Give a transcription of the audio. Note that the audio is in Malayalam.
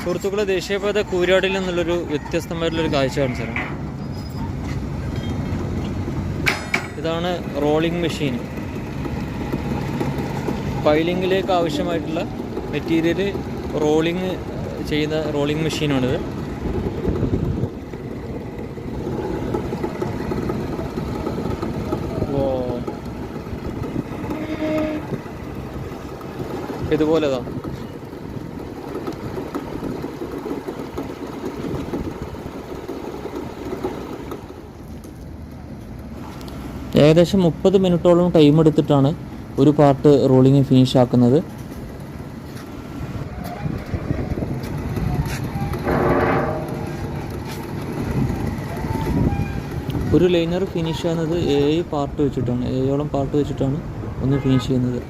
സുഹൃത്തുക്കളെ, ദേശീയപാത കൂരാടിൽ നിന്നുള്ളൊരു വ്യത്യസ്തമായിട്ടുള്ളൊരു കാഴ്ച കാണിച്ചു തരാം. ഇതാണ് റോളിംഗ് മെഷീൻ. പൈലിങ്ങിലേക്ക് ആവശ്യമായിട്ടുള്ള മെറ്റീരിയൽ റോളിങ് ചെയ്യുന്ന റോളിംഗ് മെഷീനാണിത്. ഇതുപോലെതാ ഏകദേശം 30 മിനിറ്റോളം ടൈം എടുത്തിട്ടാണ് ഒരു പാർട്ട് റോളിങ് ഫിനിഷ് ആക്കുന്നത്. ഒരു ലൈനർ ഫിനിഷ് ചെയ്യുന്നത് 7 പാർട്ട് വെച്ചിട്ടാണ്, 7ഓളം പാർട്ട് വെച്ചിട്ടാണ് ഒന്ന് ഫിനിഷ് ചെയ്യുന്നത്.